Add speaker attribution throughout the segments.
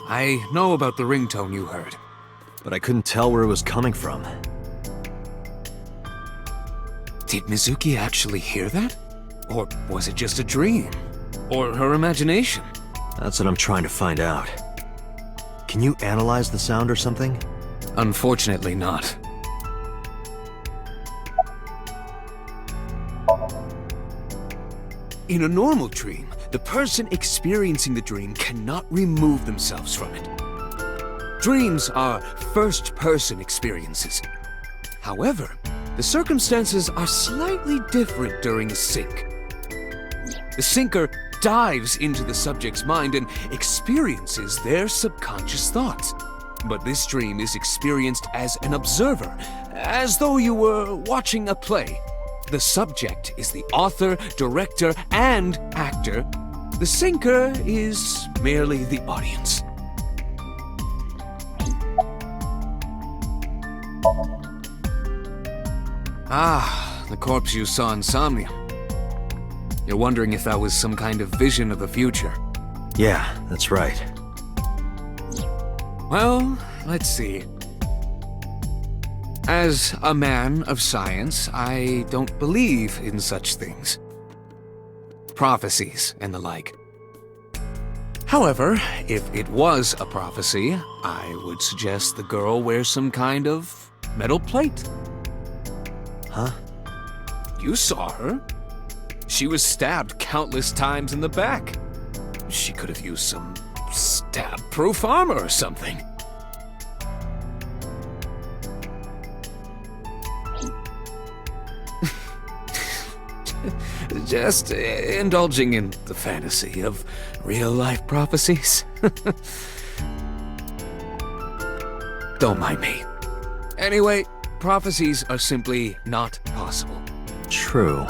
Speaker 1: I know about the ringtone you heard.
Speaker 2: But I couldn't tell where it was coming from.
Speaker 1: Did Mizuki actually hear that? Or was it just a dream? Or her imagination?
Speaker 2: That's what I'm trying to find out. Can you analyze the sound or something?
Speaker 1: Unfortunately not. In a normal dream, the person experiencing the dream cannot remove themselves from it. Dreams are first-person experiences. However, the circumstances are slightly different during a sync. The syncer dives into the subject's mind and experiences their subconscious thoughts. But this dream is experienced as an observer, as though you were watching a play. The subject is the author, director, and actor. The syncer is merely the audience. Ah, the corpse you saw in Somnium. You're wondering if that was some kind of vision of the future.
Speaker 2: Yeah, that's right.
Speaker 1: Well, let's see. As a man of science, I don't believe in such things. Prophecies and the like. However, if it was a prophecy, I would suggest the girl wear some kind of metal plate.
Speaker 2: Huh?
Speaker 1: You saw her. She was stabbed countless times in the back. She could have used some stab-proof armor or something. Just indulging in the fantasy of real-life prophecies. Don't mind me. Anyway, prophecies are simply not possible.
Speaker 2: True.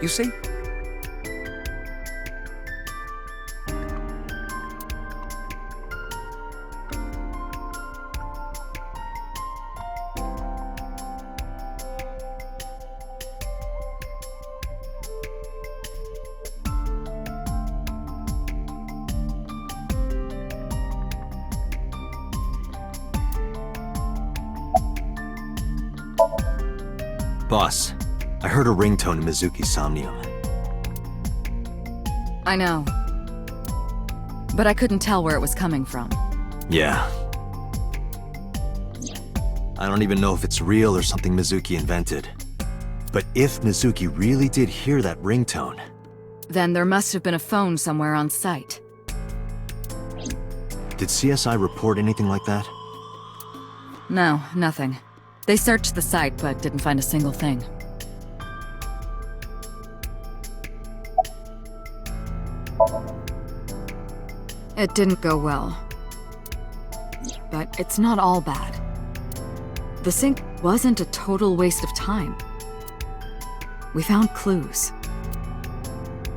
Speaker 1: You see?
Speaker 2: Boss, I heard a ringtone in Mizuki's Somnium.
Speaker 3: I know. But I couldn't tell where it was coming from.
Speaker 2: Yeah. I don't even know if it's real or something Mizuki invented. But if Mizuki really did hear that ringtone...
Speaker 3: Then there must have been a phone somewhere on site.
Speaker 2: Did CSI report anything like that?
Speaker 3: No, nothing. They searched the site, but didn't find a single thing. It didn't go well. But it's not all bad. The sync wasn't a total waste of time. We found clues.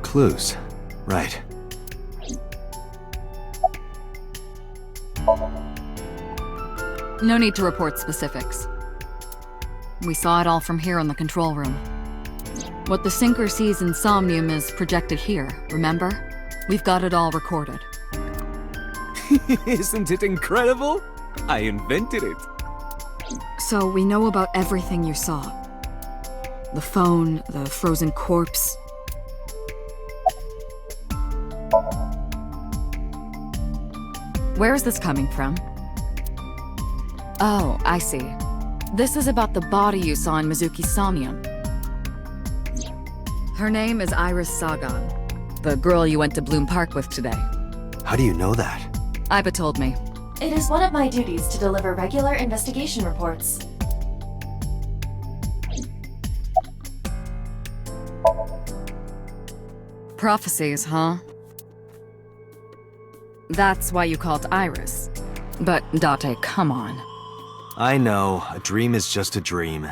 Speaker 2: Clues. Right.
Speaker 3: No need to report specifics. We saw it all from here in the control room. What the syncer sees in Somnium is projected here, remember? We've got it all recorded.
Speaker 1: Isn't it incredible? I invented it.
Speaker 3: So we know about everything you saw. The phone, the frozen corpse. Where is this coming from? Oh, I see. This is about the body you saw in Mizuki's Somnium. Her name is Iris Sagan, the girl you went to Bloom Park with today.
Speaker 2: How do you know that?
Speaker 3: Iba told me.
Speaker 4: It is one of my duties to deliver regular investigation reports.
Speaker 3: Prophecies, huh? That's why you called Iris. But, Date, come on.
Speaker 2: I know, a dream is just a dream.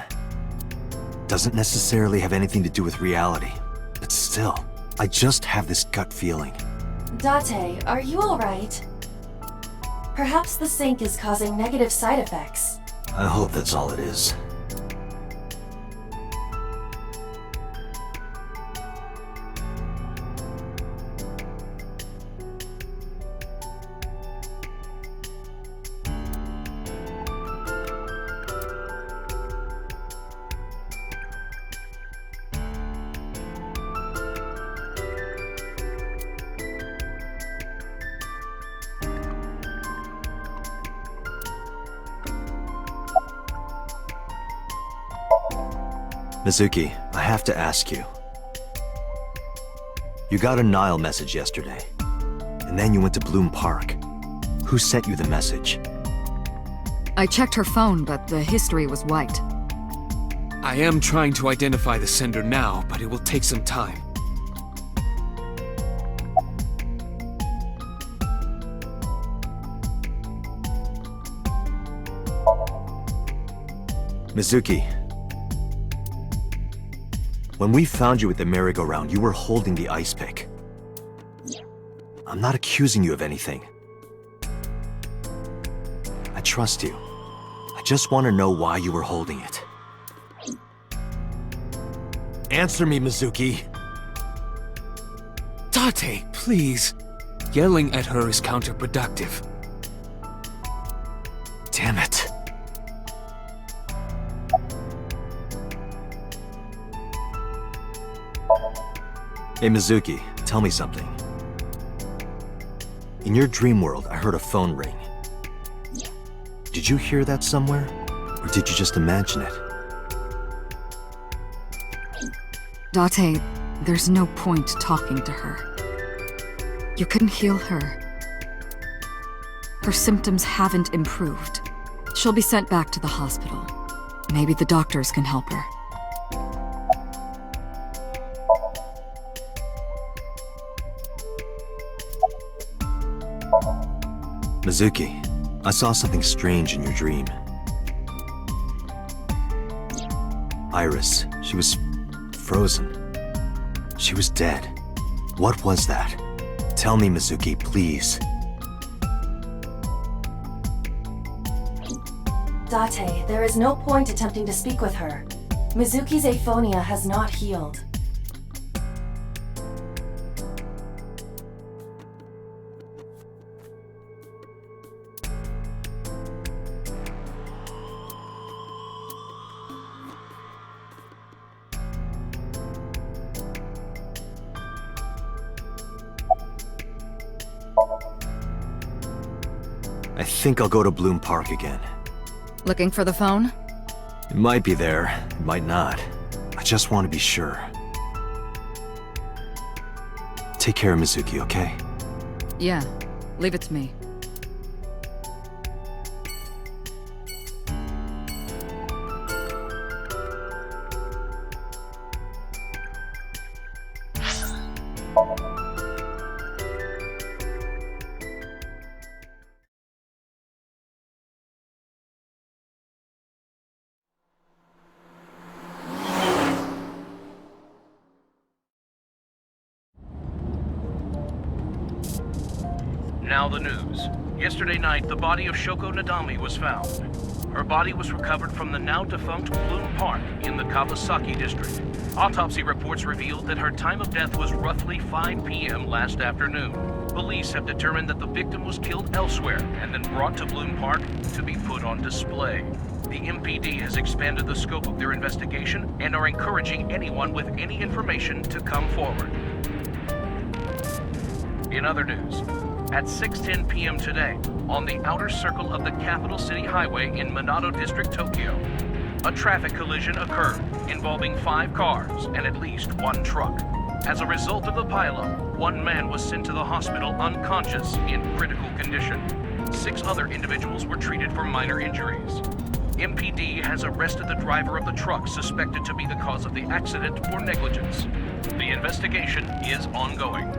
Speaker 2: Doesn't necessarily have anything to do with reality. But still, I just have this gut feeling.
Speaker 4: Date, are you alright? Perhaps the sync is causing negative side effects.
Speaker 2: I hope that's all it is. Mizuki, I have to ask you. You got a Nile message yesterday, and then you went to Bloom Park. Who sent you the message?
Speaker 3: I checked her phone, but the history was wiped.
Speaker 1: I am trying to identify the sender now, but it will take some time.
Speaker 2: Mizuki. When we found you at the merry-go-round, you were holding the ice pick. I'm not accusing you of anything. I trust you. I just want to know why you were holding it. Answer me, Mizuki.
Speaker 1: Date, please. Yelling at her is counterproductive.
Speaker 2: Damn it. Hey, Mizuki, tell me something. In your dream world, I heard a phone ring. Did you hear that somewhere? Or did you just imagine it?
Speaker 3: Date, there's no point talking to her. You couldn't heal her. Her symptoms haven't improved. She'll be sent back to the hospital. Maybe the doctors can help her.
Speaker 2: Mizuki, I saw something strange in your dream. Iris, she was frozen. She was dead. What was that? Tell me, Mizuki, please.
Speaker 4: Date, there is no point attempting to speak with her. Mizuki's aphonia has not healed.
Speaker 2: I think I'll go to Bloom Park again.
Speaker 3: Looking for the phone?
Speaker 2: It might be there, it might not. I just want to be sure. Take care of Mizuki, okay?
Speaker 3: Yeah, leave it to me.
Speaker 5: Now the news. Yesterday night, the body of Shoko Nadami was found. Her body was recovered from the now-defunct Bloom Park in the Kawasaki district. Autopsy reports revealed that her time of death was roughly 5 p.m. last afternoon. Police have determined that the victim was killed elsewhere and then brought to Bloom Park to be put on display. The MPD has expanded the scope of their investigation and are encouraging anyone with any information to come forward. In other news, at 6:10 p.m. today, on the outer circle of the Capital City Highway in Minato District, Tokyo, a traffic collision occurred involving 5 cars and at least 1 truck. As a result of the pileup, 1 man was sent to the hospital unconscious in critical condition. 6 other individuals were treated for minor injuries. MPD has arrested the driver of the truck suspected to be the cause of the accident for negligence. The investigation is ongoing.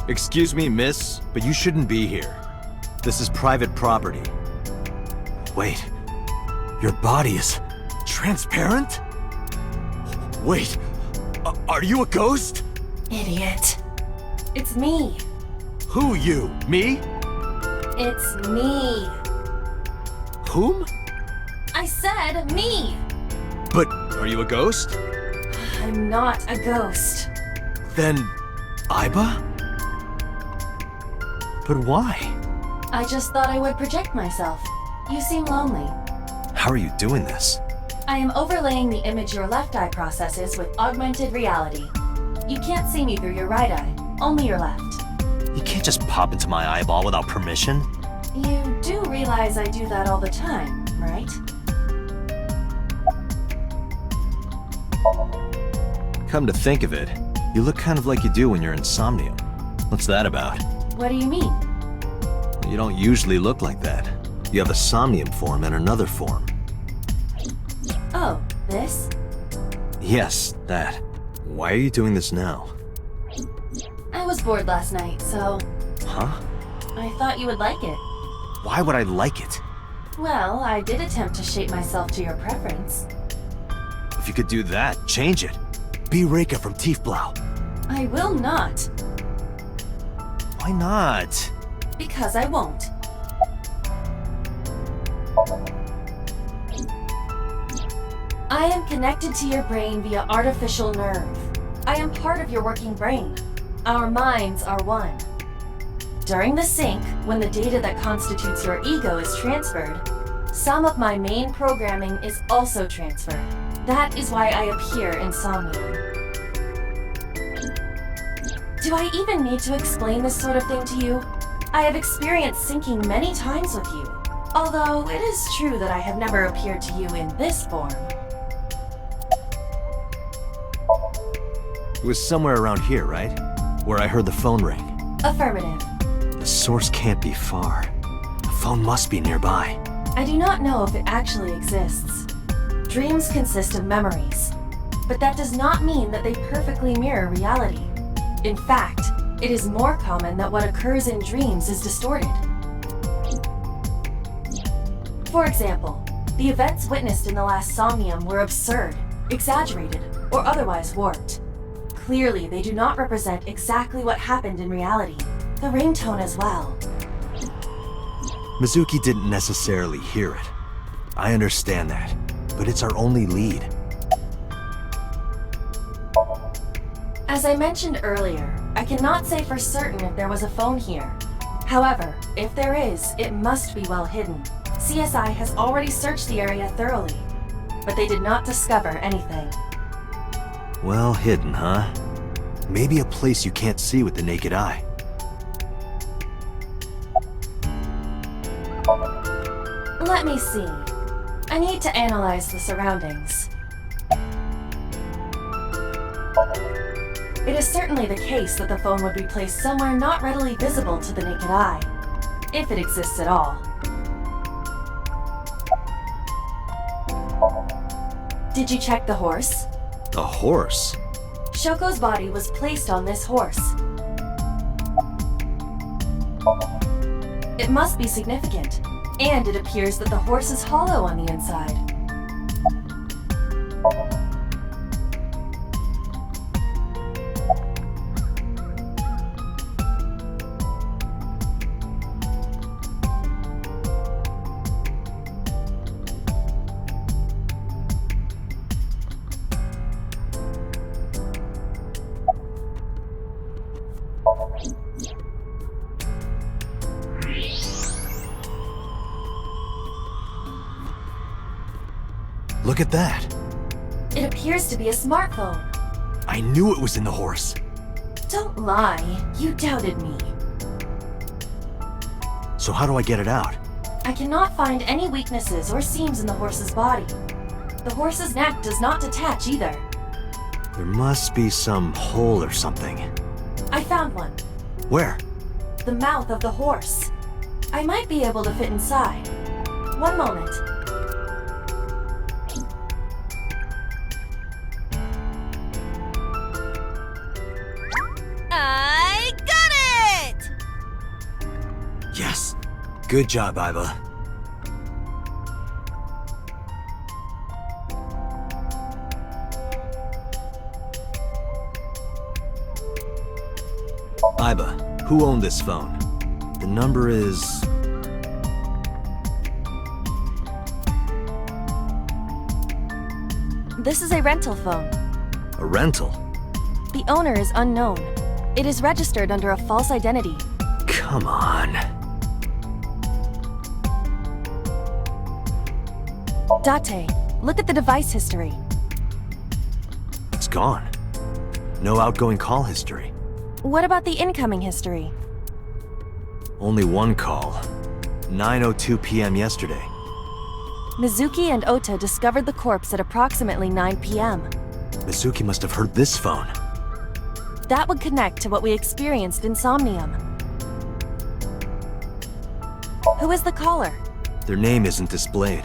Speaker 2: Excuse me, miss, but you shouldn't be here. This is private property. Wait, your body is transparent? Wait, are you a ghost?
Speaker 4: Idiot. It's me.
Speaker 2: Who you? Me?
Speaker 4: It's me.
Speaker 2: Whom?
Speaker 4: I said me.
Speaker 2: But are you a ghost?
Speaker 4: I'm not a ghost.
Speaker 2: Then, Iba? But why?
Speaker 4: I just thought I would project myself. You seem lonely.
Speaker 2: How are you doing this?
Speaker 4: I am overlaying the image your left eye processes with augmented reality. You can't see me through your right eye, only your left.
Speaker 2: You can't just pop into my eyeball without permission.
Speaker 4: You do realize I do that all the time, right?
Speaker 2: Come to think of it, you look kind of like you do when you're in Somnium. What's that about?
Speaker 4: What do you mean?
Speaker 2: You don't usually look like that. You have a Somnium form and another form.
Speaker 4: Oh, this?
Speaker 2: Yes, that. Why are you doing this now?
Speaker 4: I was bored last night, so
Speaker 2: Huh?
Speaker 4: I thought you would like it.
Speaker 2: Why would I like it?
Speaker 4: Well, I did attempt to shape myself to your preference.
Speaker 2: If you could do that, change it. Be Reika from Tiefblau.
Speaker 4: I will not,
Speaker 2: Why not?
Speaker 4: because I won't. I am connected to your brain via artificial nerve. I am part of your working brain. Our minds are one. During the sync, when the data that constitutes your ego is transferred, some of my main programming is also transferred. That is why I appear in Somnium. Do I even need to explain this sort of thing to you? I have experienced syncing many times with you, although it is true that I have never appeared to you in this form.
Speaker 2: It was somewhere around here, right? Where I heard the phone ring.
Speaker 4: Affirmative.
Speaker 2: The source can't be far. The phone must be nearby.
Speaker 4: I do not know if it actually exists. Dreams consist of memories, but that does not mean that they perfectly mirror reality. In fact, it is more common that what occurs in dreams is distorted. For example, the events witnessed in the last Somnium were absurd, exaggerated, or otherwise warped. Clearly, they do not represent exactly what happened in reality. The ringtone as well.
Speaker 2: Mizuki didn't necessarily hear it. I understand that, but it's our only lead.
Speaker 4: As I mentioned earlier, I cannot say for certain if there was a phone here. However, if there is, it must be well hidden. CSI has already searched the area thoroughly, but they did not discover anything.
Speaker 2: Well hidden, huh? Maybe a place you can't see with the naked eye.
Speaker 4: Let me see. I need to analyze the surroundings. It is certainly the case that the phone would be placed somewhere not readily visible to the naked eye, if it exists at all. Did you check the horse?
Speaker 2: A horse?
Speaker 4: Shoko's body was placed on this horse. It must be significant, and it appears that the horse is hollow on the inside.
Speaker 2: Look at that.
Speaker 4: It appears to be a smartphone.
Speaker 2: I knew it was in the horse.
Speaker 4: Don't lie, you doubted me.
Speaker 2: So how do I get it out?
Speaker 4: I cannot find any weaknesses or seams in the horse's body. The horse's neck does not detach either.
Speaker 2: There must be some hole or something.
Speaker 4: I found one.
Speaker 2: Where?
Speaker 4: The mouth of the horse. I might be able to fit inside. One moment.
Speaker 2: Good job, Iva. Iva, who owned this phone? The number is...
Speaker 4: This is a rental phone.
Speaker 2: a rental.
Speaker 4: The owner is unknown. It is registered under a false identity.
Speaker 2: Come on.
Speaker 4: Date, look at the device history.
Speaker 2: It's gone. No outgoing call history.
Speaker 4: What about the incoming history?
Speaker 2: Only one call. 9:02 p.m. yesterday.
Speaker 4: Mizuki and Ota discovered the corpse at approximately 9 p.m.
Speaker 2: Mizuki must have heard this phone.
Speaker 4: That would connect to what we experienced in Somnium. Who is the caller?
Speaker 2: Their name isn't displayed.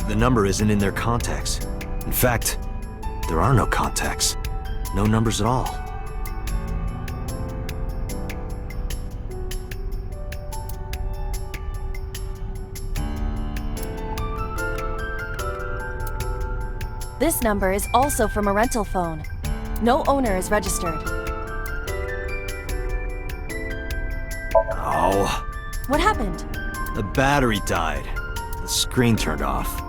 Speaker 2: The number isn't in their contacts. In fact, there are no contacts. No numbers at all.
Speaker 4: This number is also from a rental phone. No owner is registered.
Speaker 2: Oh,
Speaker 4: What happened?
Speaker 2: the battery died. The screen turned off.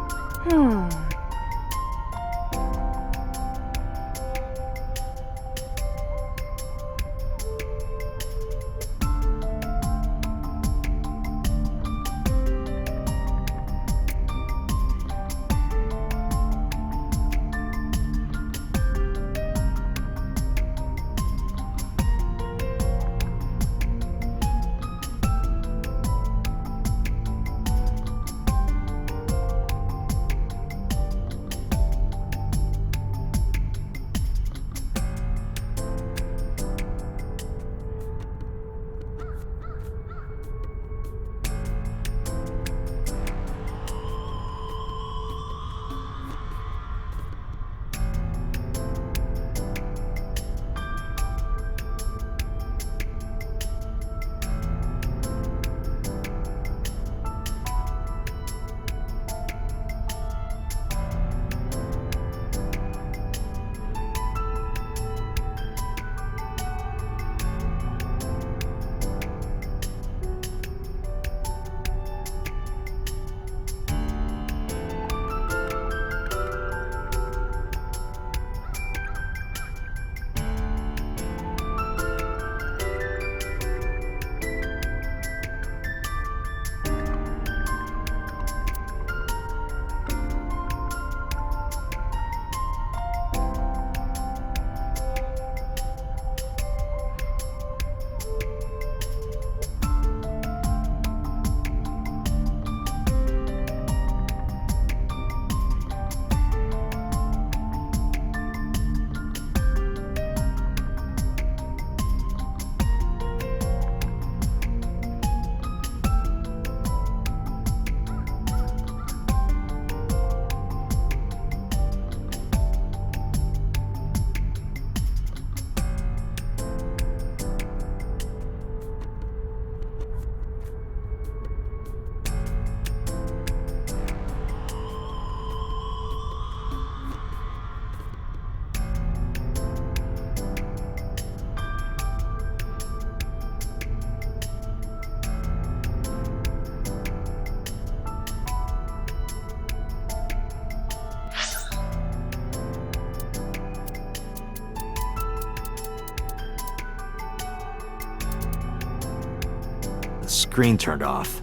Speaker 2: The screen turned off.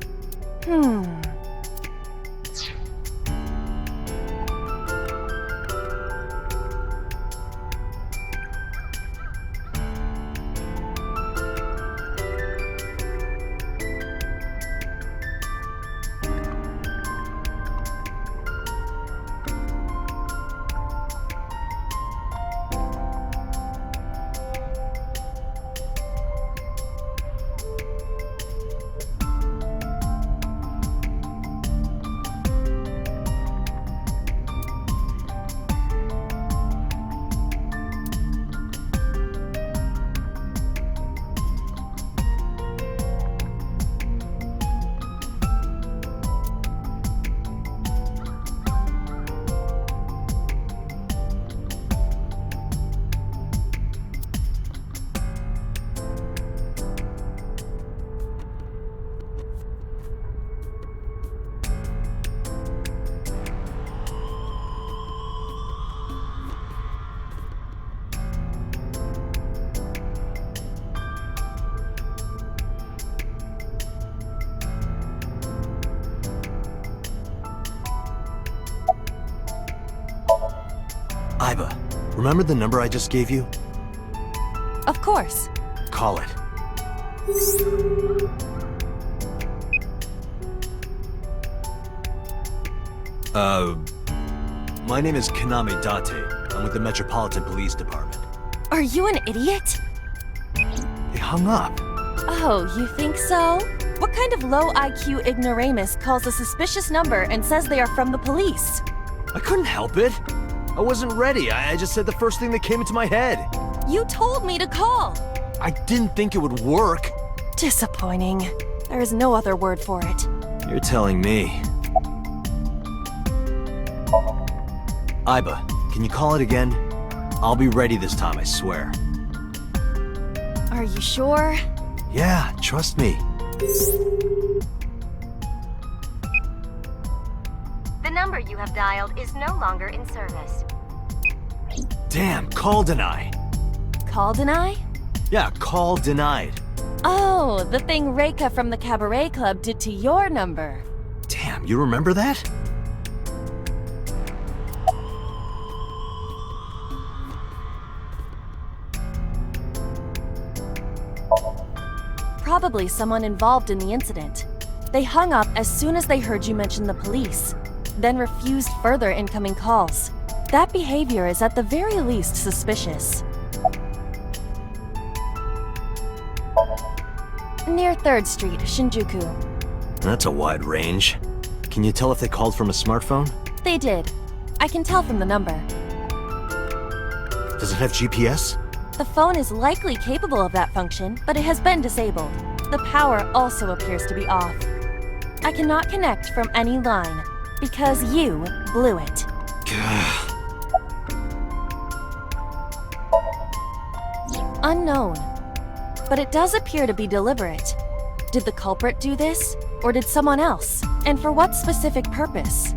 Speaker 2: Remember the number I just gave you?
Speaker 4: Of course.
Speaker 2: Call it. My name is Kaname Date. I'm with the Metropolitan Police Department.
Speaker 4: Are you an idiot?
Speaker 2: They hung up.
Speaker 4: Oh, you think so? What kind of low IQ ignoramus calls a suspicious number and says they are from the police?
Speaker 2: I couldn't help it. I wasn't ready. I just said the first thing that came into my head.
Speaker 4: You told me to call.
Speaker 2: I didn't think it would work.
Speaker 4: Disappointing. There is no other word for it.
Speaker 2: You're telling me. Iba, can you call it again? I'll be ready this time, I swear.
Speaker 4: Are you sure?
Speaker 2: Yeah, trust me.
Speaker 6: The number you have dialed is no longer in service.
Speaker 2: Damn, call deny.
Speaker 4: Call deny?
Speaker 2: Yeah, call denied.
Speaker 4: Oh, the thing Reika from the Cabaret Club did to your number.
Speaker 2: Damn, you remember that?
Speaker 4: Probably someone involved in the incident. They hung up as soon as they heard you mention the police, then refused further incoming calls. That behavior is at the very least suspicious. Near 3rd Street, Shinjuku.
Speaker 2: That's a wide range. Can you tell if they called from a smartphone?
Speaker 4: They did. I can tell from the number.
Speaker 2: Does it have GPS?
Speaker 4: The phone is likely capable of that function, but it has been disabled. The power also appears to be off. I cannot connect from any line, because you blew it. Unknown. But it does appear to be deliberate. Did the culprit do this? Or did someone else? And for what specific purpose?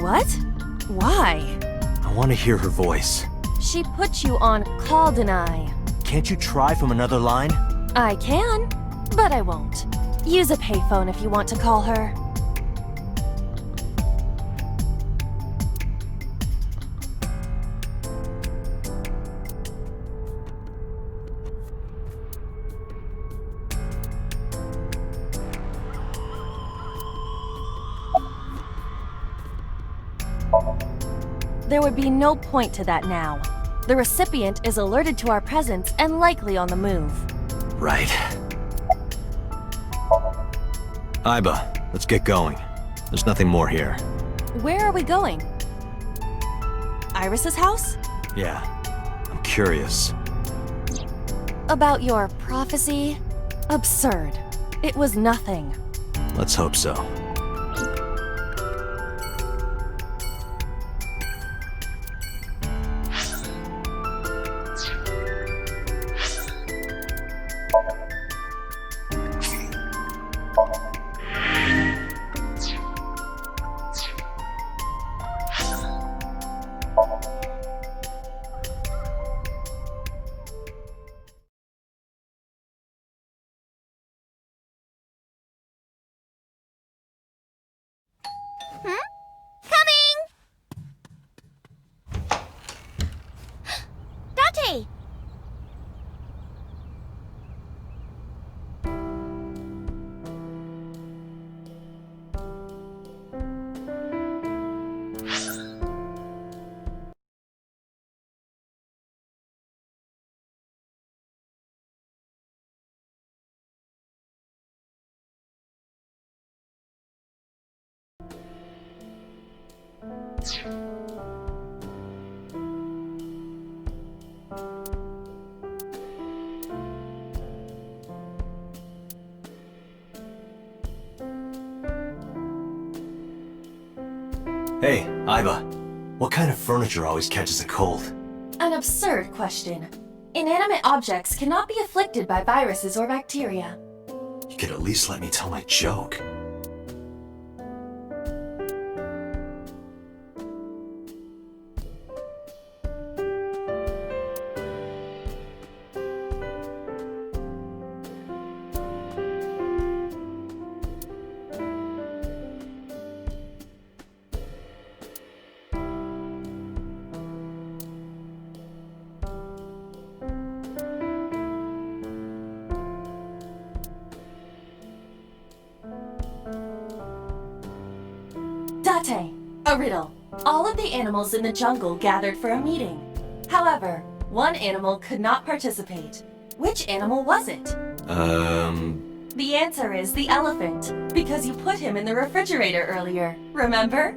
Speaker 4: What? Why?
Speaker 2: I want to hear her voice.
Speaker 4: She put you on call deny.
Speaker 2: Can't you try from another line?
Speaker 4: I can, but I won't. Use a payphone if you want to call her. There would be no point to that now. The recipient is alerted to our presence and likely on the move.
Speaker 2: Right. Iba, let's get going. There's nothing more here.
Speaker 4: Where are we going? Iris's house?
Speaker 2: Yeah, I'm curious.
Speaker 4: About your prophecy? Absurd. It was nothing.
Speaker 2: Let's hope so.
Speaker 6: Date!
Speaker 2: Hey, Iba. What kind of furniture always catches a cold?
Speaker 4: An absurd question. Inanimate objects cannot be afflicted by viruses or bacteria.
Speaker 2: You could at least let me tell my joke.
Speaker 4: Date, a riddle. All of the animals in the jungle gathered for a meeting. However, one animal could not participate. Which animal was it? The answer is the elephant, because you put him in the refrigerator earlier, remember?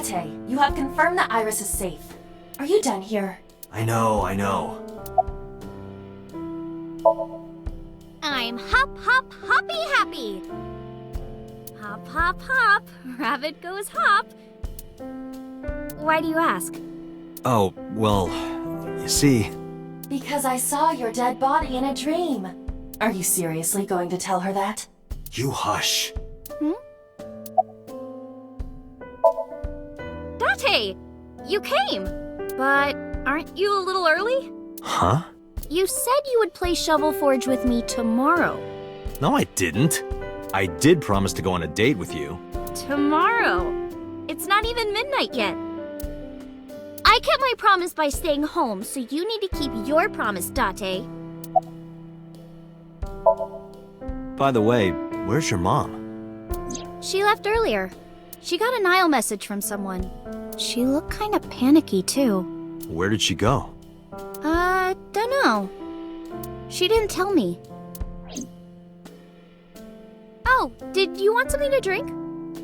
Speaker 4: Date, you have confirmed that Iris is safe. Are you done here?
Speaker 2: I know.
Speaker 7: I'm hop, hop, hoppy happy. Hop, hop, hop. Rabbit goes hop. Why do you ask?
Speaker 2: Oh, well, you see...
Speaker 4: Because I saw your dead body in a dream. Are you seriously going to tell her that?
Speaker 2: You hush.
Speaker 7: Date, you came. But aren't you a little early?
Speaker 2: Huh?
Speaker 7: You said you would play Shovel Forge with me tomorrow.
Speaker 2: No, I didn't. I did promise to go on a date with you.
Speaker 7: Tomorrow? It's not even midnight yet. I kept my promise by staying home, so you need to keep your promise, Date.
Speaker 2: By the way, where's your mom?
Speaker 7: She left earlier. She got a Nile message from someone. She looked kinda panicky, too.
Speaker 2: Where did she go?
Speaker 7: Dunno. She didn't tell me. Oh, did you want something to drink?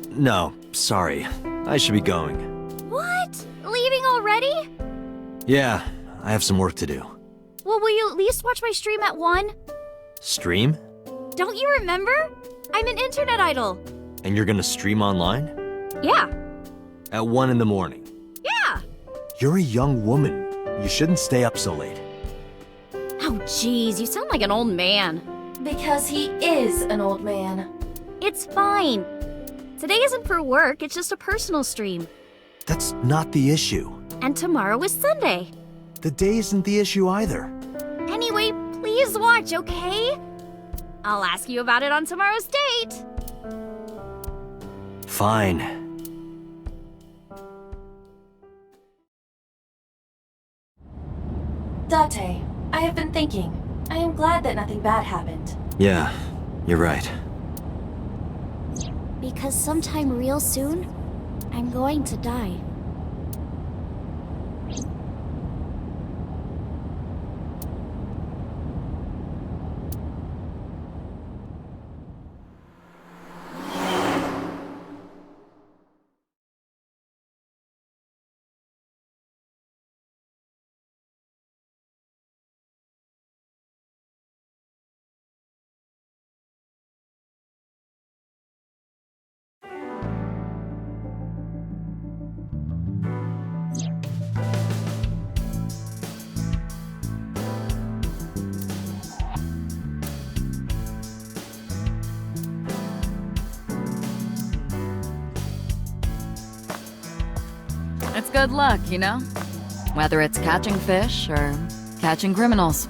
Speaker 2: No, sorry. I should be going.
Speaker 7: What? Leaving already?
Speaker 2: Yeah, I have some work to do.
Speaker 7: Well, will you at least watch my stream at 1?
Speaker 2: Stream?
Speaker 7: Don't you remember? I'm an internet idol.
Speaker 2: And you're gonna stream online?
Speaker 7: Yeah.
Speaker 2: At 1 in the morning?
Speaker 7: Yeah.
Speaker 2: You're a young woman. You shouldn't stay up so late.
Speaker 7: Oh, jeez, you sound like an old man.
Speaker 4: Because he is an old man.
Speaker 7: It's fine. Today isn't for work, it's just a personal stream.
Speaker 2: That's not the issue.
Speaker 7: And tomorrow is Sunday.
Speaker 2: The day isn't the issue either.
Speaker 7: Anyway, please watch, okay? I'll ask you about it on tomorrow's date.
Speaker 2: Fine.
Speaker 4: Date, I have been thinking. I am glad that nothing bad happened.
Speaker 2: Yeah, you're right.
Speaker 7: Because sometime real soon, I'm going to die.
Speaker 3: It's good luck, you know? Whether it's catching fish or catching criminals.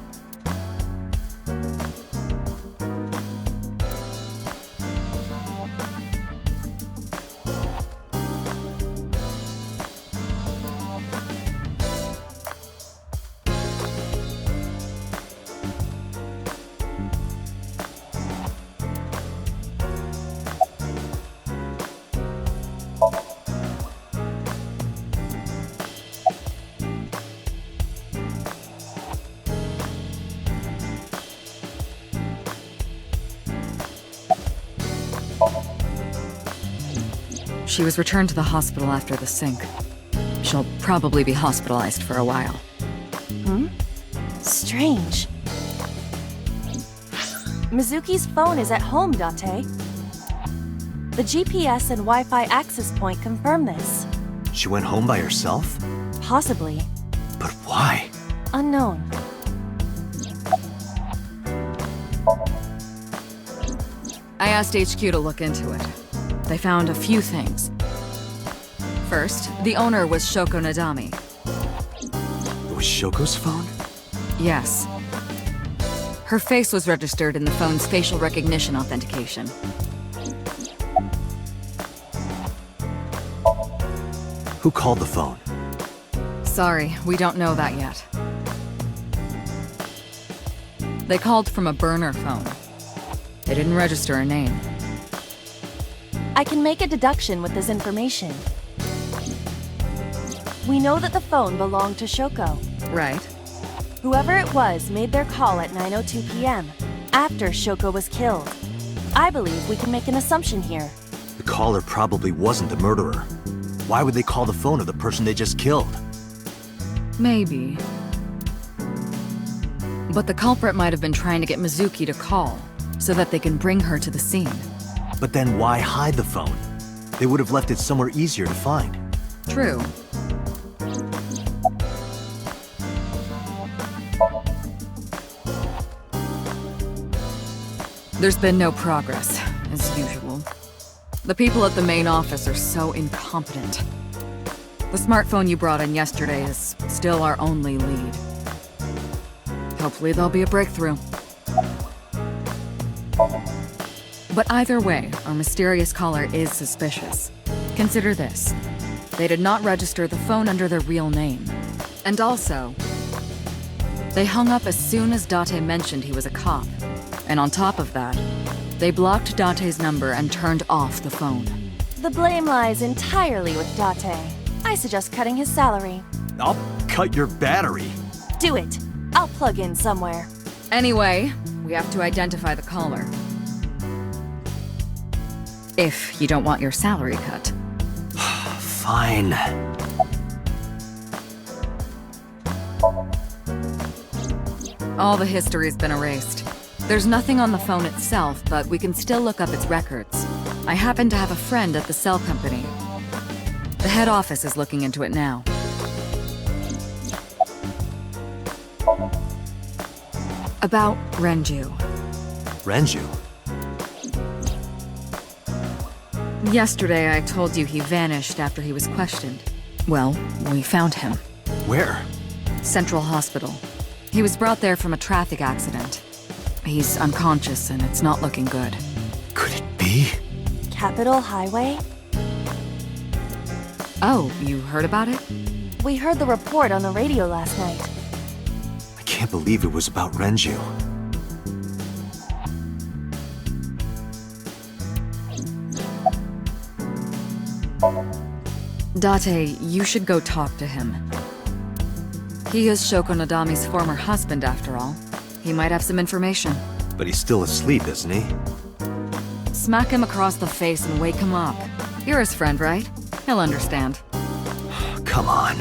Speaker 3: She was returned to the hospital after the sink. She'll probably be hospitalized for a while.
Speaker 4: Strange. Mizuki's phone is at home, Date. The GPS and Wi-Fi access point confirm this.
Speaker 2: She went home by herself?
Speaker 4: Possibly.
Speaker 2: But why?
Speaker 4: Unknown.
Speaker 3: I asked HQ to look into it. They found a few things. First, the owner was Shoko Nadami.
Speaker 2: It was Shoko's phone?
Speaker 3: Yes. Her face was registered in the phone's facial recognition authentication.
Speaker 2: Who called the phone?
Speaker 3: Sorry, we don't know that yet. They called from a burner phone. They didn't register a name.
Speaker 4: I can make a deduction with this information. We know that the phone belonged to Shoko.
Speaker 3: Right.
Speaker 4: Whoever it was made their call at 9:02 p.m. after Shoko was killed. I believe we can make an assumption here.
Speaker 2: The caller probably wasn't the murderer. Why would they call the phone of the person they just killed?
Speaker 3: Maybe. But the culprit might have been trying to get Mizuki to call, so that they can bring her to the scene.
Speaker 2: But then why hide the phone? They would have left it somewhere easier to find.
Speaker 3: True. There's been no progress, as usual. The people at the main office are so incompetent. The smartphone you brought in yesterday is still our only lead. Hopefully there'll be a breakthrough. But either way, our mysterious caller is suspicious. Consider this. They did not register the phone under their real name. And also, they hung up as soon as Date mentioned he was a cop. And on top of that, they blocked Date's number and turned off the phone.
Speaker 4: The blame lies entirely with Date. I suggest cutting his salary.
Speaker 2: I'll cut your battery.
Speaker 4: Do it. I'll plug in somewhere.
Speaker 3: Anyway, we have to identify the caller. If you don't want your salary cut.
Speaker 2: Fine.
Speaker 3: All the history's been erased. There's nothing on the phone itself, but we can still look up its records. I happen to have a friend at the cell company. The head office is looking into it now. About Renju.
Speaker 2: Renju?
Speaker 3: Yesterday I told you he vanished after he was questioned. Well, we found him.
Speaker 2: Where?
Speaker 3: Central Hospital. He was brought there from a traffic accident. He's unconscious and it's not looking good.
Speaker 2: Could it be?
Speaker 4: Capitol Highway?
Speaker 3: Oh, you heard about it?
Speaker 4: We heard the report on the radio last night.
Speaker 2: I can't believe it was about Renju.
Speaker 3: Date, you should go talk to him. He is Shoko Nadami's former husband, after all. He might have some information.
Speaker 2: But he's still asleep, isn't he?
Speaker 3: Smack him across the face and wake him up. You're his friend, right? He'll understand.
Speaker 2: Come on.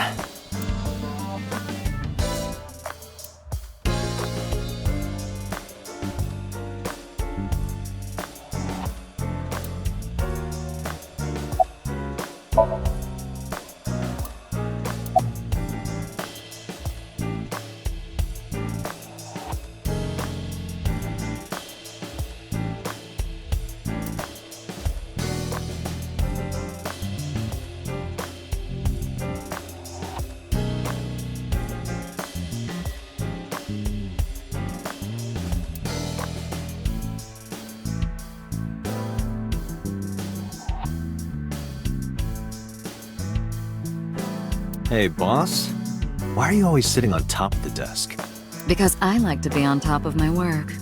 Speaker 2: Hey, boss. Why are you always sitting on top of the desk?
Speaker 3: Because I like to be on top of my work.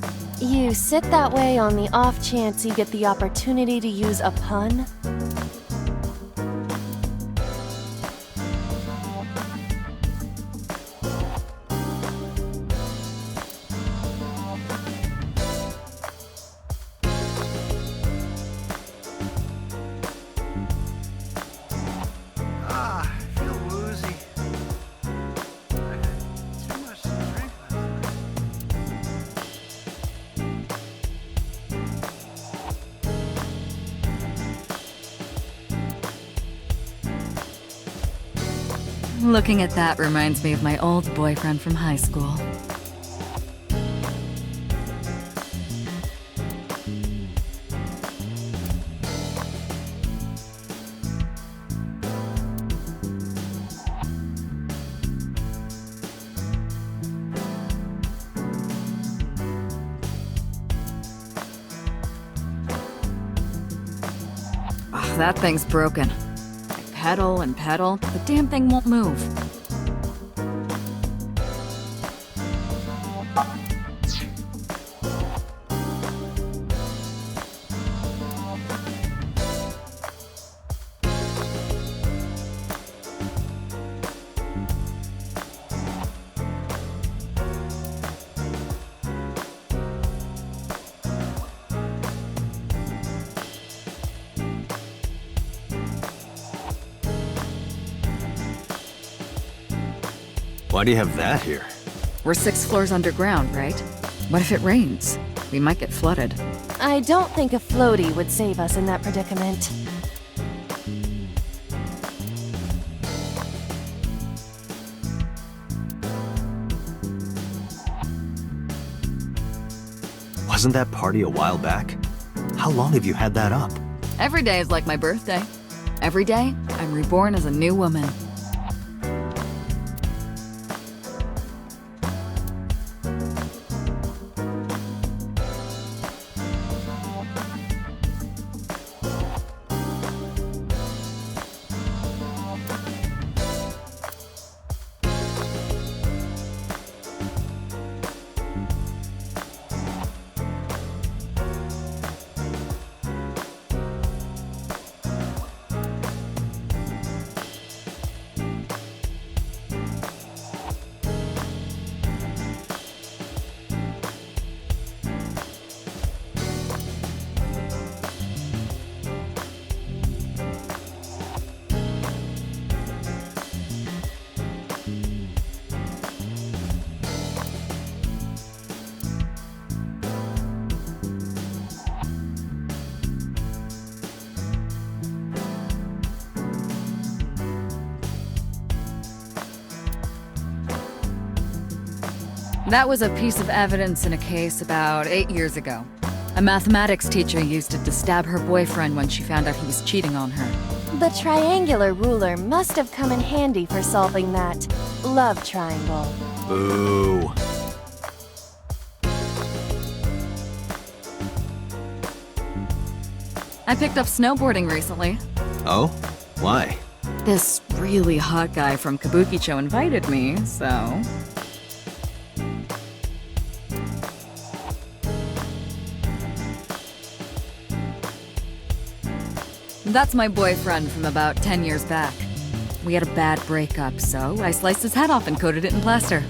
Speaker 4: You sit that way on the off chance you get the opportunity to use a pun?
Speaker 3: Looking at that reminds me of my old boyfriend from high school. that thing's broken. I pedal and pedal, the damn thing won't move.
Speaker 2: Why do you have that here?
Speaker 3: We're 6 floors underground, right? What if it rains? We might get flooded.
Speaker 4: I don't think a floaty would save us in that predicament.
Speaker 2: Wasn't that party a while back? How long have you had that up?
Speaker 3: Every day is like my birthday. Every day, I'm reborn as a new woman. That was a piece of evidence in a case about 8 years ago. A mathematics teacher used it to stab her boyfriend when she found out he was cheating on her.
Speaker 4: The triangular ruler must have come in handy for solving that love triangle.
Speaker 2: Boo.
Speaker 3: I picked up snowboarding recently.
Speaker 2: Oh? Why?
Speaker 3: This really hot guy from Kabukicho invited me, so... That's my boyfriend from about 10 years back. We had a bad breakup, so I sliced his head off and coated it in plaster.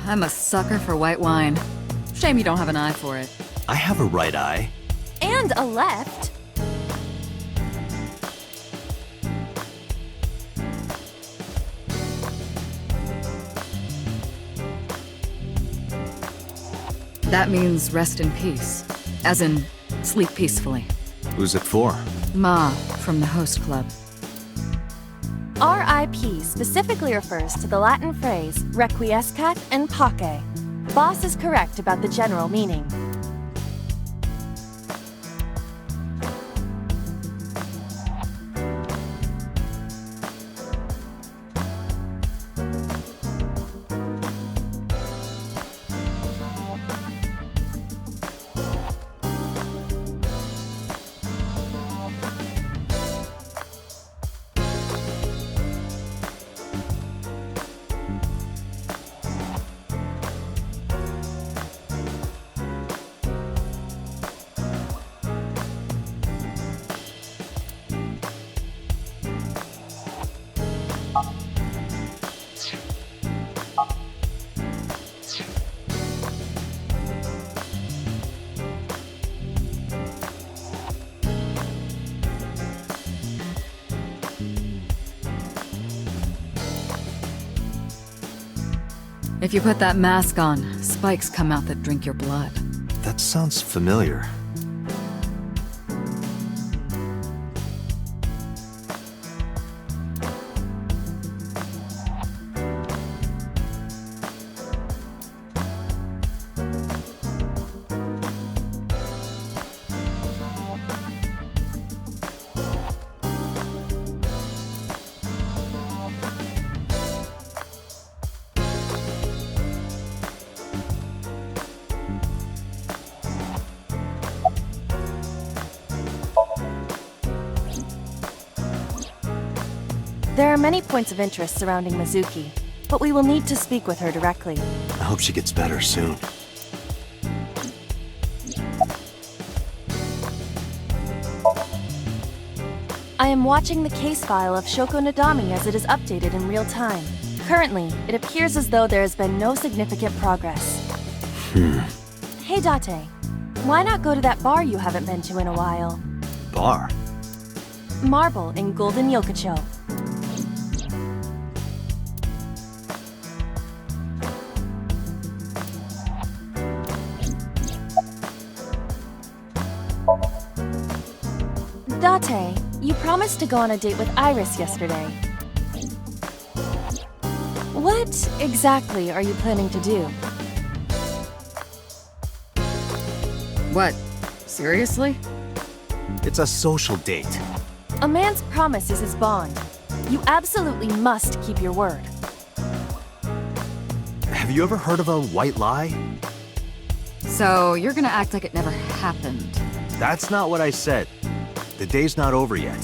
Speaker 3: I'm a sucker for white wine. Shame you don't have an eye for it.
Speaker 2: I have a right eye.
Speaker 4: And a left.
Speaker 3: That means rest in peace. As in, sleep peacefully.
Speaker 2: Who's it for?
Speaker 3: Ma, from the host club.
Speaker 4: RIP specifically refers to the Latin phrase requiescat in pace. Boss is correct about the general meaning.
Speaker 3: If you put that mask on, spikes come out that drink your blood.
Speaker 2: That sounds familiar.
Speaker 4: There are many points of interest surrounding Mizuki, but we will need to speak with her directly.
Speaker 2: I hope she gets better soon.
Speaker 4: I am watching the case file of Shoko Nadami as it is updated in real time. Currently, it appears as though there has been no significant progress. Hey Date, why not go to that bar you haven't been to in a while?
Speaker 2: Bar?
Speaker 4: Marble in Golden Yokocho. Date, you promised to go on a date with Iris yesterday. What exactly are you planning to do?
Speaker 3: What? Seriously?
Speaker 2: It's a social date.
Speaker 4: A man's promise is his bond. You absolutely must keep your word.
Speaker 2: Have you ever heard of a white lie?
Speaker 3: So, you're gonna act like it never happened.
Speaker 2: That's not what I said. The day's not over yet.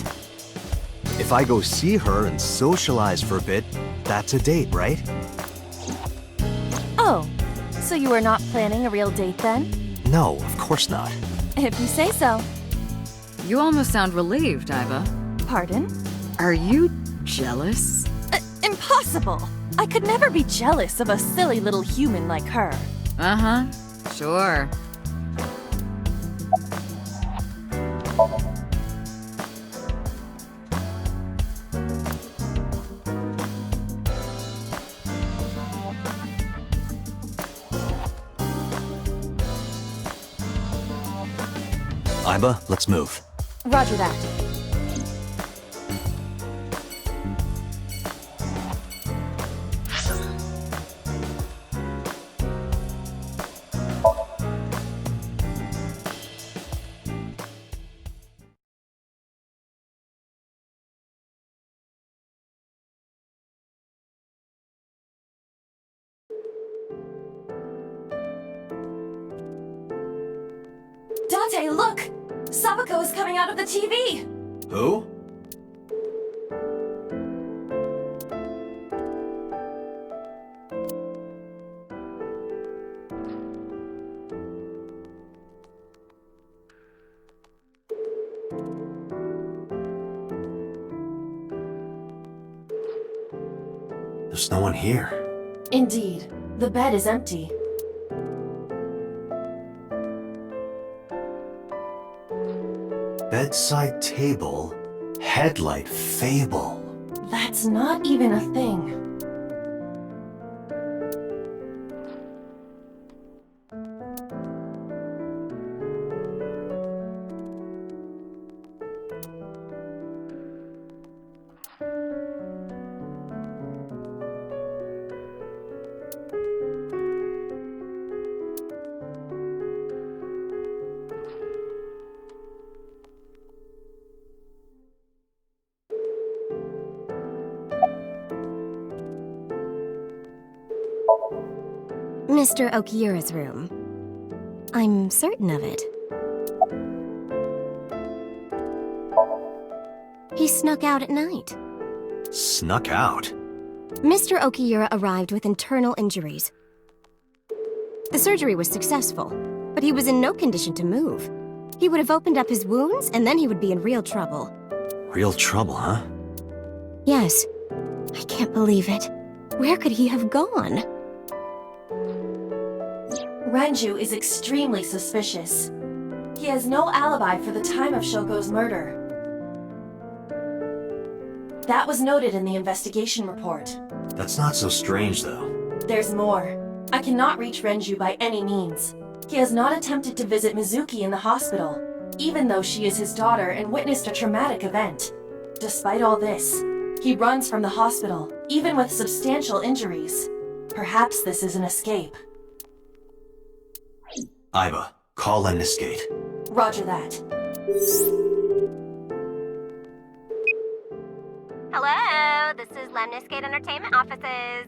Speaker 2: If I go see her and socialize for a bit, that's a date, right?
Speaker 4: Oh, so you are not planning a real date then?
Speaker 2: No, of course not.
Speaker 4: If you say so.
Speaker 3: You almost sound relieved, Iva.
Speaker 4: Pardon?
Speaker 3: Are you jealous?
Speaker 4: Impossible! I could never be jealous of a silly little human like her.
Speaker 3: Uh-huh. Sure.
Speaker 2: Iba, let's move.
Speaker 4: Roger that. Date, look! Sabako is coming out of the TV!
Speaker 2: Who? There's no one here.
Speaker 4: Indeed. The bed is empty.
Speaker 2: Bedside table, headlight fable.
Speaker 4: That's not even a thing.
Speaker 6: Mr. Okiura's room. I'm certain of it. He snuck out at night.
Speaker 2: Snuck out?
Speaker 6: Mr. Okiura arrived with internal injuries. The surgery was successful, but he was in no condition to move. He would have opened up his wounds, and then he would be in real trouble.
Speaker 2: Real trouble, huh?
Speaker 6: Yes. I can't believe it. Where could he have gone?
Speaker 4: Renju is extremely suspicious. He has no alibi for the time of Shoko's murder. That was noted in the investigation report.
Speaker 2: That's not so strange, though.
Speaker 4: There's more. I cannot reach Renju by any means. He has not attempted to visit Mizuki in the hospital, even though she is his daughter and witnessed a traumatic event. Despite all this, he runs from the hospital, even with substantial injuries. Perhaps this is an escape.
Speaker 2: Iva, call Lemniscate.
Speaker 4: Roger that.
Speaker 7: Hello, this is Lemniscate Entertainment Offices.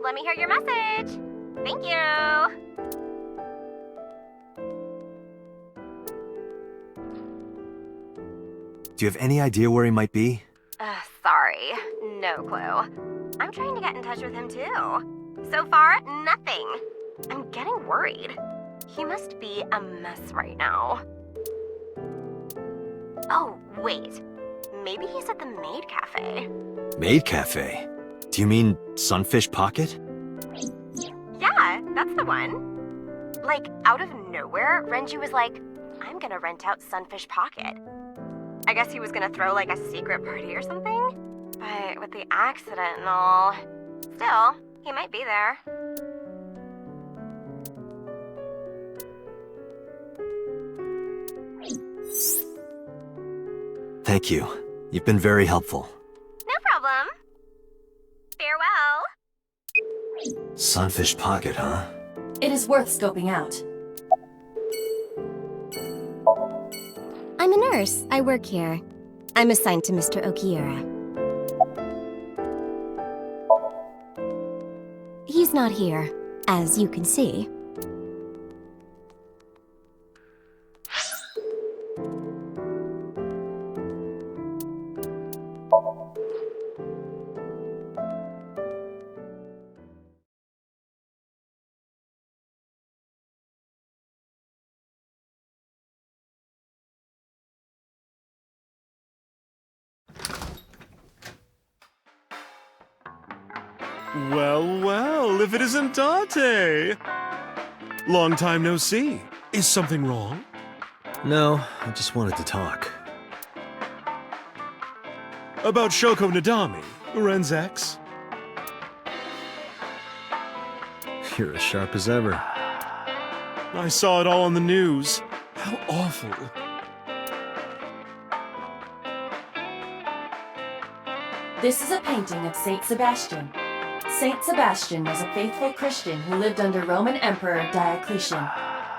Speaker 7: Let me hear your message. Thank you.
Speaker 2: Do you have any idea where he might be?
Speaker 7: Sorry, no clue. I'm trying to get in touch with him too. So far, nothing. I'm getting worried. He must be a mess right now. Oh, wait. Maybe he's at the Maid Cafe.
Speaker 2: Maid Cafe? Do you mean Sunfish Pocket?
Speaker 7: Yeah, that's the one. Like, out of nowhere, Renju was like, I'm gonna rent out Sunfish Pocket. I guess he was gonna throw like a secret party or something? But with the accident and all, still, he might be there.
Speaker 2: Thank you. You've been very helpful.
Speaker 7: No problem. Farewell.
Speaker 2: Sunfish Pocket, huh?
Speaker 4: It is worth scoping out.
Speaker 6: I'm a nurse. I work here. I'm assigned to Mr. Okiura. He's not here, as you can see.
Speaker 8: Well, well, if it isn't Date! Long time no see. Is something wrong?
Speaker 2: No, I just wanted to talk.
Speaker 8: About Shoko Nadami, Ren's ex?
Speaker 2: You're as sharp as ever.
Speaker 8: I saw it all on the news. How awful.
Speaker 4: This is a painting of Saint Sebastian. Saint Sebastian was a faithful Christian who lived under Roman Emperor Diocletian.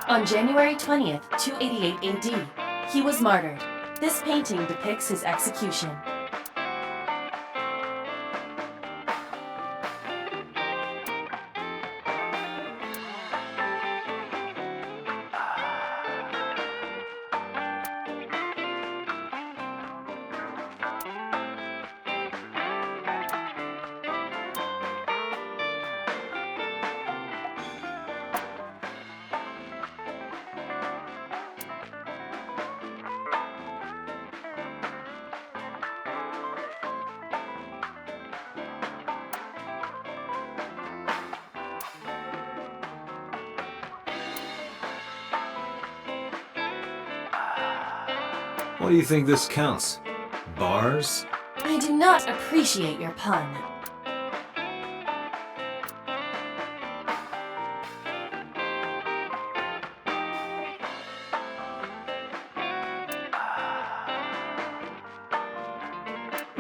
Speaker 4: On January 20th, 288 AD, he was martyred. This painting depicts his execution.
Speaker 2: What do you think this counts? Bars?
Speaker 4: I do not appreciate your pun.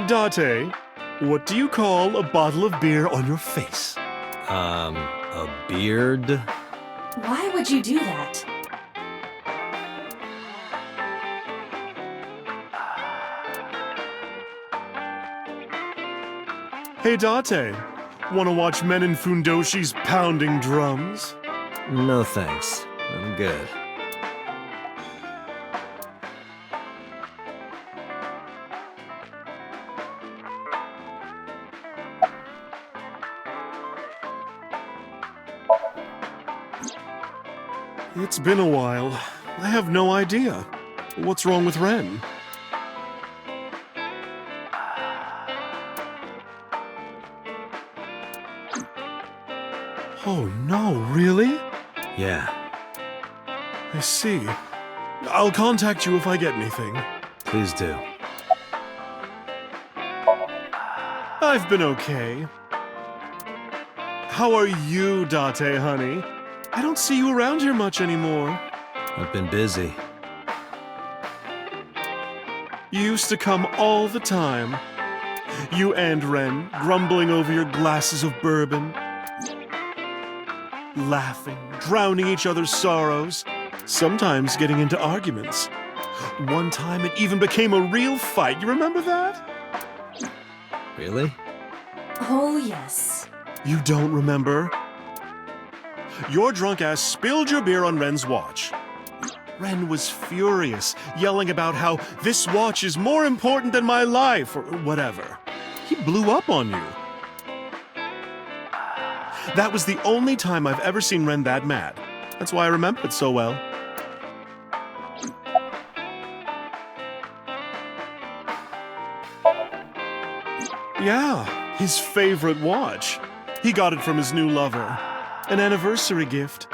Speaker 8: Date, what do you call a bottle of beer on your face?
Speaker 2: A beard?
Speaker 4: Why would you do that?
Speaker 8: Hey Date, wanna watch men in fundoshis pounding drums?
Speaker 2: No thanks. I'm good.
Speaker 8: It's been a while. I have no idea. What's wrong with Ren? Oh no, really?
Speaker 2: Yeah.
Speaker 8: I see. I'll contact you if I get anything.
Speaker 2: Please do.
Speaker 8: I've been okay. How are you, Date, honey? I don't see you around here much anymore.
Speaker 2: I've been busy.
Speaker 8: You used to come all the time. You and Ren, grumbling over your glasses of bourbon. Laughing, drowning each other's sorrows. Sometimes getting into arguments. One time it even became a real fight. You remember that?
Speaker 2: Really?
Speaker 4: Oh, yes.
Speaker 8: You don't remember? Your drunk ass spilled your beer on Ren's watch. Ren was furious, yelling about how this watch is more important than my life, or whatever. He blew up on you. That was the only time I've ever seen Ren that mad. That's why I remember it so well. Yeah, his favorite watch. He got it from his new lover. An anniversary gift.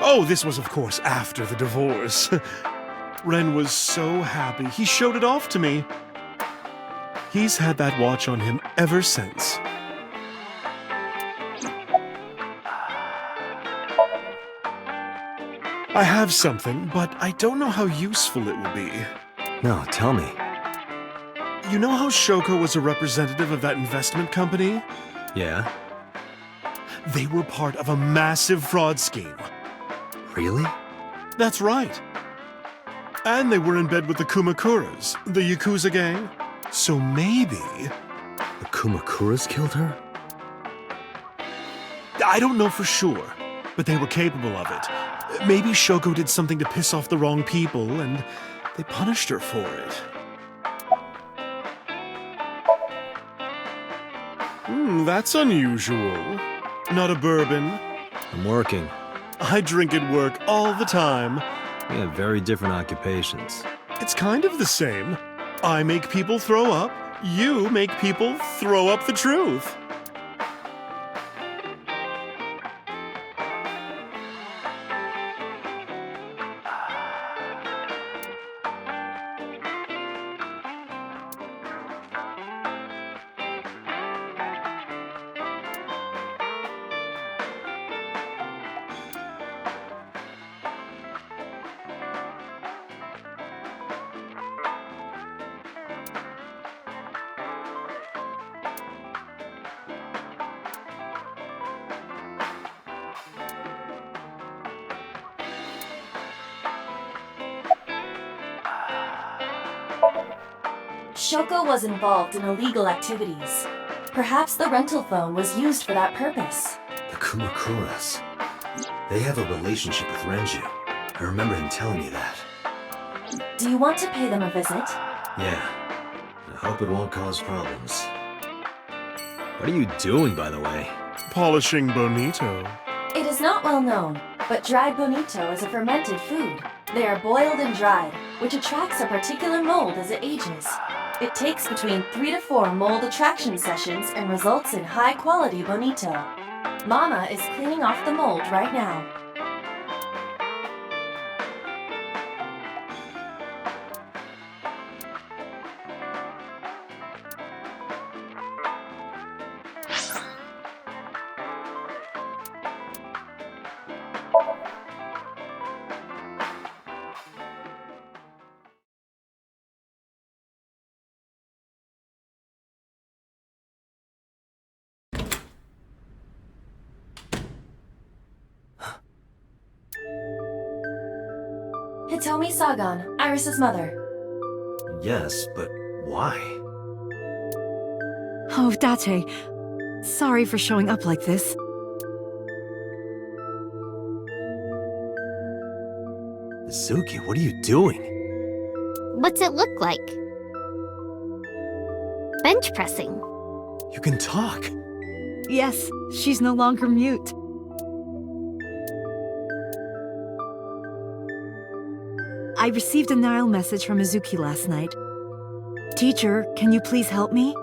Speaker 8: Oh, this was, of course, after the divorce. Ren was so happy. He showed it off to me. He's had that watch on him ever since. I have something, but I don't know how useful it will be.
Speaker 2: No, tell me.
Speaker 8: You know how Shoko was a representative of that investment company?
Speaker 2: Yeah?
Speaker 8: They were part of a massive fraud scheme.
Speaker 2: Really?
Speaker 8: That's right. And they were in bed with the Kumakuras, the Yakuza gang. So maybe...
Speaker 2: The Kumakuras killed her?
Speaker 8: I don't know for sure, but they were capable of it. Maybe Shoko did something to piss off the wrong people, and they punished her for it. That's unusual. Not a bourbon.
Speaker 2: I'm working.
Speaker 8: I drink at work all the time.
Speaker 2: We have very different occupations.
Speaker 8: It's kind of the same. I make people throw up. You make people throw up the truth.
Speaker 4: Shoko was involved in illegal activities. Perhaps the rental phone was used for that purpose.
Speaker 2: The Kumakuras. They have a relationship with Renju. I remember him telling me that.
Speaker 4: Do you want to pay them a visit?
Speaker 2: Yeah. I hope it won't cause problems. What are you doing, by the way?
Speaker 8: Polishing bonito.
Speaker 4: It is not well known, but dried bonito is a fermented food. They are boiled and dried, which attracts a particular mold as it ages. It takes between 3 to 4 mold attraction sessions and results in high-quality bonito. Mama is cleaning off the mold right now. Hitomi Sagan, Iris's mother.
Speaker 2: Yes, but why?
Speaker 9: Oh, Date. Sorry for showing up like this.
Speaker 2: Suki, what are you doing?
Speaker 6: What's it look like? Bench pressing.
Speaker 2: You can talk.
Speaker 9: Yes, she's no longer mute. I received a Nile message from Mizuki last night. Teacher, can you please help me?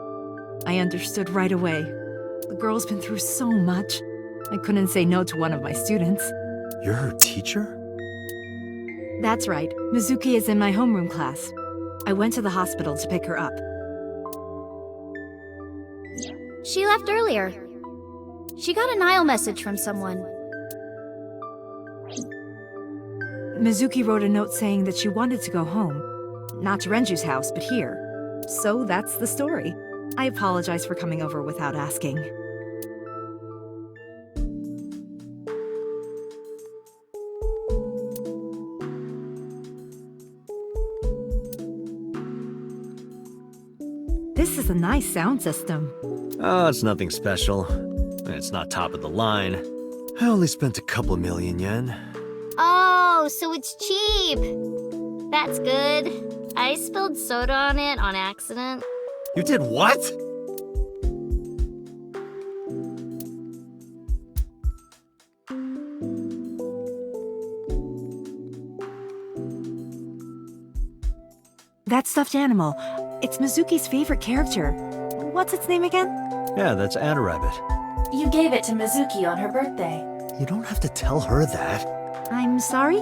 Speaker 9: I understood right away. The girl's been through so much. I couldn't say no to one of my students.
Speaker 2: You're her teacher?
Speaker 9: That's right. Mizuki is in my homeroom class. I went to the hospital to pick her up.
Speaker 6: She left earlier.
Speaker 10: She got a Nile message from someone.
Speaker 9: Mizuki wrote a note saying that she wanted to go home. Not to Renju's house, but here. So that's the story. I apologize for coming over without asking. This is a nice sound system.
Speaker 2: Oh, it's nothing special. It's not top of the line. I only spent a couple million yen.
Speaker 10: Oh, so it's cheap. That's good. I spilled soda on it on accident.
Speaker 2: You did what?
Speaker 9: That stuffed animal. It's Mizuki's favorite character. What's its name again?
Speaker 2: Yeah, that's Anna Rabbit.
Speaker 4: You gave it to Mizuki on her birthday.
Speaker 2: You don't have to tell her that.
Speaker 9: I'm sorry?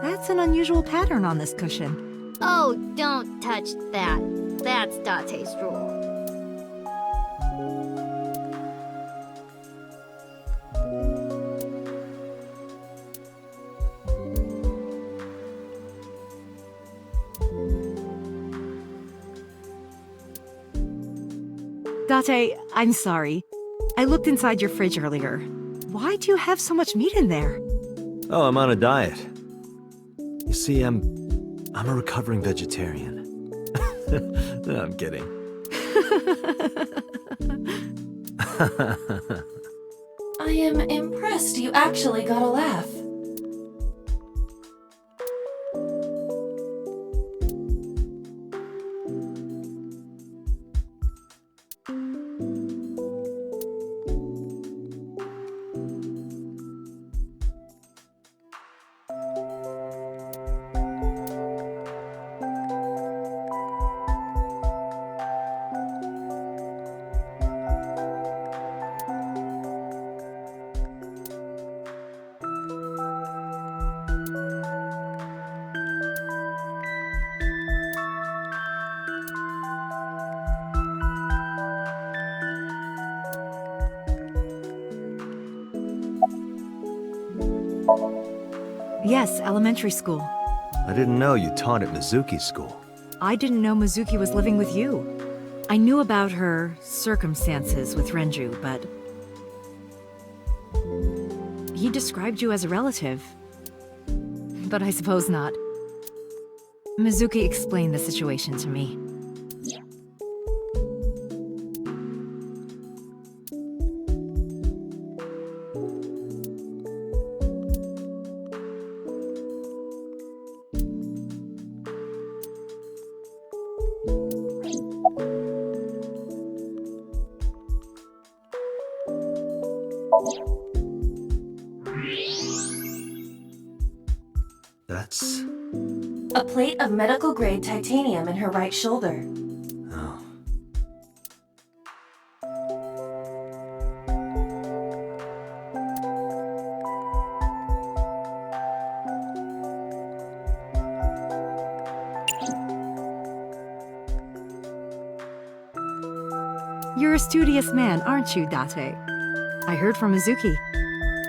Speaker 9: That's an unusual pattern on this cushion.
Speaker 10: Oh, don't touch that. That's Date's rule.
Speaker 9: Date, I'm sorry. I looked inside your fridge earlier. Why do you have so much meat in there?
Speaker 2: Oh, I'm on a diet. You see, I'm a recovering vegetarian. No, I'm kidding.
Speaker 4: I am impressed you actually got a laugh.
Speaker 9: Yes, elementary school.
Speaker 2: I didn't know you taught at Mizuki's school.
Speaker 9: I didn't know Mizuki was living with you. I knew about her circumstances with Renju, but... he described you as a relative. But I suppose not. Mizuki explained the situation to me.
Speaker 2: That's...
Speaker 4: A plate of medical-grade titanium in her right shoulder.
Speaker 2: oh.
Speaker 9: You're a studious man, aren't you, Date? I heard from Mizuki.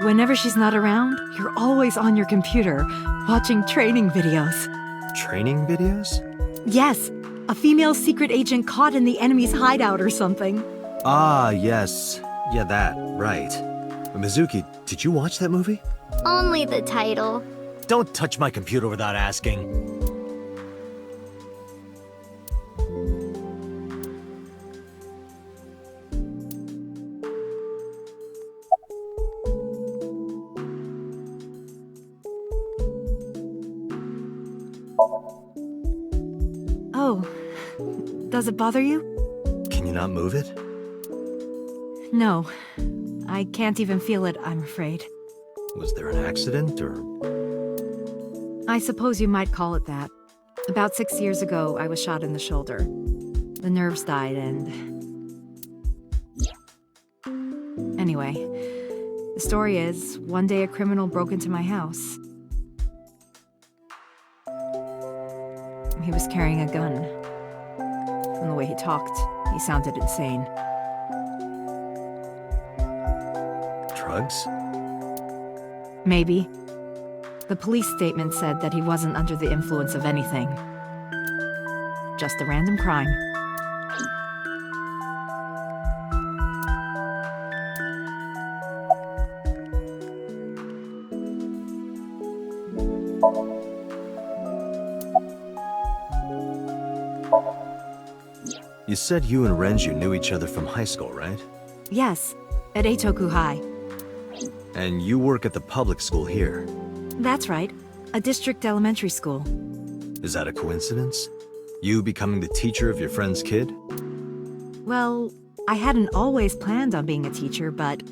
Speaker 9: Whenever she's not around, you're always on your computer, watching training videos.
Speaker 2: Training videos?
Speaker 9: Yes, a female secret agent caught in the enemy's hideout or something.
Speaker 2: Ah, yes. Yeah, that, right. Mizuki, did you watch that movie?
Speaker 10: Only the title.
Speaker 2: Don't touch my computer without asking.
Speaker 9: Oh, does it bother you?
Speaker 2: Can you not move it?
Speaker 9: No, I can't even feel it, I'm afraid.
Speaker 2: Was there an accident, or...?
Speaker 9: I suppose you might call it that. About 6 years ago, I was shot in the shoulder. The nerves died and... Anyway, The story is, one day a criminal broke into my house. He was carrying a gun. From the way he talked, he sounded insane.
Speaker 2: Drugs?
Speaker 9: Maybe. The police statement said that he wasn't under the influence of anything. Just a random crime.
Speaker 2: You said you and Renju knew each other from high school, right?
Speaker 9: Yes, at Eitoku High.
Speaker 2: And you work at the public school here.
Speaker 9: That's right, a district elementary school.
Speaker 2: Is that a coincidence? You becoming the teacher of your friend's kid?
Speaker 9: Well, I hadn't always planned on being a teacher, but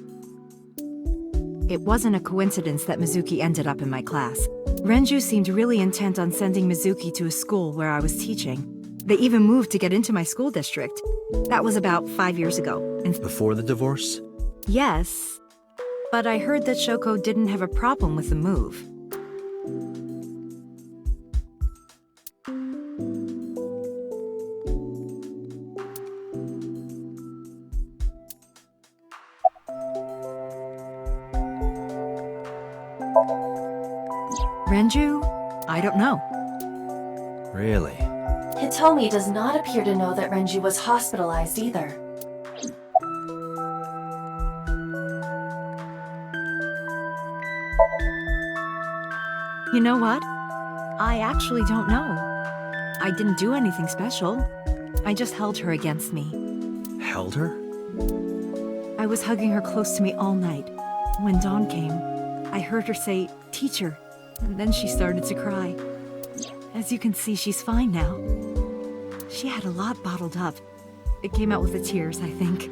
Speaker 9: it wasn't a coincidence that Mizuki ended up in my class. Renju seemed really intent on sending Mizuki to a school where I was teaching. They even moved to get into my school district. That was about 5 years ago. And
Speaker 2: Before the divorce?
Speaker 9: yes, but I heard that Shoko didn't have a problem with the move. Renju? I don't know.
Speaker 2: Really?
Speaker 4: Hitomi does not appear to know that Renju was hospitalized either.
Speaker 9: You know what? I actually don't know. I didn't do anything special. I just held her against me.
Speaker 2: Held her?
Speaker 9: I was hugging her close to me all night. When dawn came, I heard her say, "Teacher," and then she started to cry. As you can see, she's fine now. She had a lot bottled up. It came out with the tears, I think.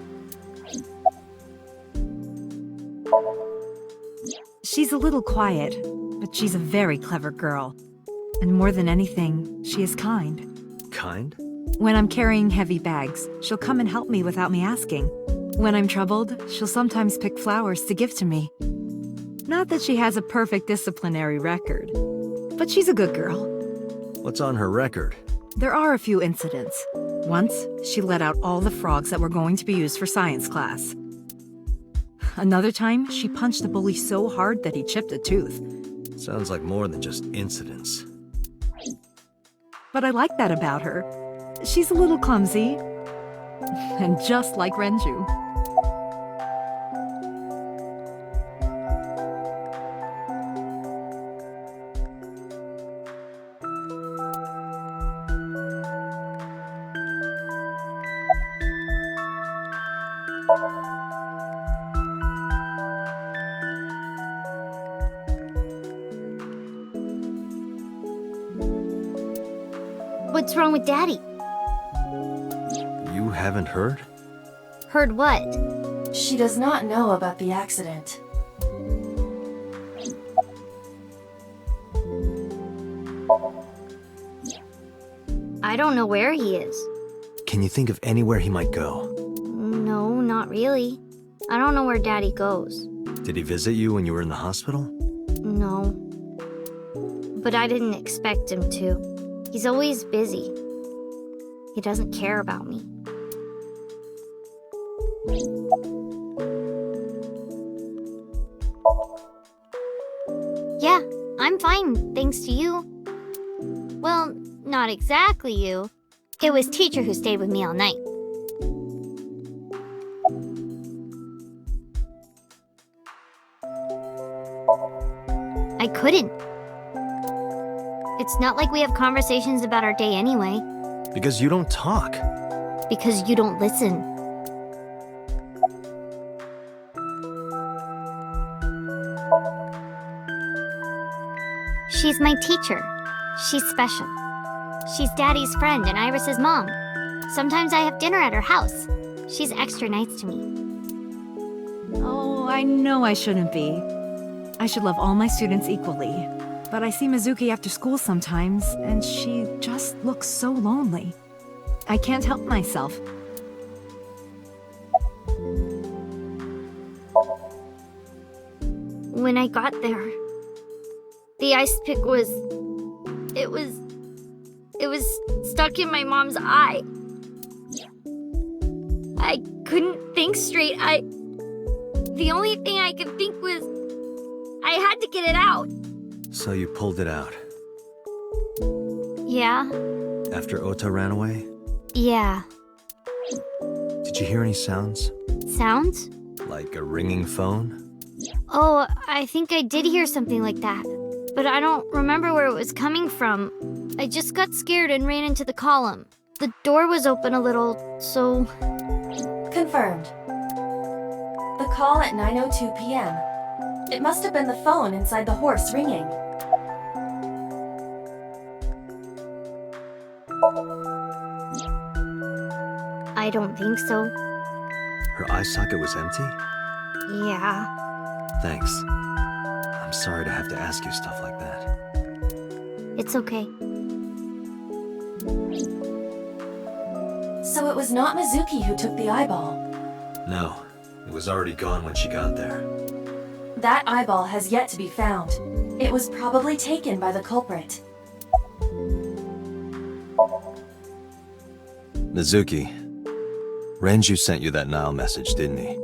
Speaker 9: She's a little quiet, but she's a very clever girl. And more than anything, she is kind.
Speaker 2: Kind?
Speaker 9: When I'm carrying heavy bags, she'll come and help me without me asking. When I'm troubled, she'll sometimes pick flowers to give to me. Not that she has a perfect disciplinary record, but she's a good girl.
Speaker 2: What's on her record?
Speaker 9: There are a few incidents. Once, she let out all the frogs that were going to be used for science class. Another time, she punched a bully so hard that he chipped a tooth.
Speaker 2: Sounds like more than just incidents.
Speaker 9: But I like that about her. She's a little clumsy. And just like Renju.
Speaker 10: What's wrong with Daddy?
Speaker 2: You haven't heard?
Speaker 10: Heard what?
Speaker 4: She does not know about the accident.
Speaker 10: I don't know where he is.
Speaker 2: Can you think of anywhere he might go?
Speaker 10: No, not really. I don't know where Daddy goes.
Speaker 2: Did he visit you when you were in the hospital?
Speaker 10: No. But I didn't expect him to. He's always busy. He doesn't care about me. Yeah, I'm fine, thanks to you. Well, not exactly you. It was Teacher who stayed with me all night. I couldn't. It's not like we have conversations about our day anyway.
Speaker 2: Because you don't talk.
Speaker 10: Because you don't listen. She's my teacher. She's special. She's Daddy's friend and Iris's mom. Sometimes I have dinner at her house. She's extra nice to me.
Speaker 9: Oh, I know I shouldn't be. I should love all my students equally. But I see Mizuki after school sometimes, and she just looks so lonely. I can't help myself.
Speaker 10: when I got there, the ice pick was... It was stuck in my mom's eye. I couldn't think straight. The only thing I could think was I had to get it out.
Speaker 2: So you pulled it out.
Speaker 10: Yeah?
Speaker 2: After Ota ran away?
Speaker 10: Yeah.
Speaker 2: Did you hear any sounds?
Speaker 10: Sounds?
Speaker 2: Like a ringing phone?
Speaker 10: Oh, I think I did hear something like that. But I don't remember where it was coming from. I just got scared and ran into the column. The door was open a little, so...
Speaker 4: Confirmed. The call at 9:02 p.m. It must have been the phone inside the horse ringing.
Speaker 10: I don't think so.
Speaker 2: Her eye socket was empty?
Speaker 10: Yeah,
Speaker 2: Thanks. I'm sorry to have to ask you stuff like that.
Speaker 10: it's okay.
Speaker 4: So it was not Mizuki who took the eyeball.
Speaker 2: No, it was already gone when she got there.
Speaker 4: That eyeball has yet to be found. It was probably taken by the culprit.
Speaker 2: Mizuki, Renju sent you that Nile message, didn't he?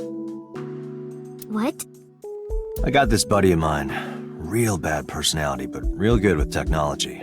Speaker 10: What?
Speaker 2: I got this buddy of mine. Real bad personality, but real good with technology.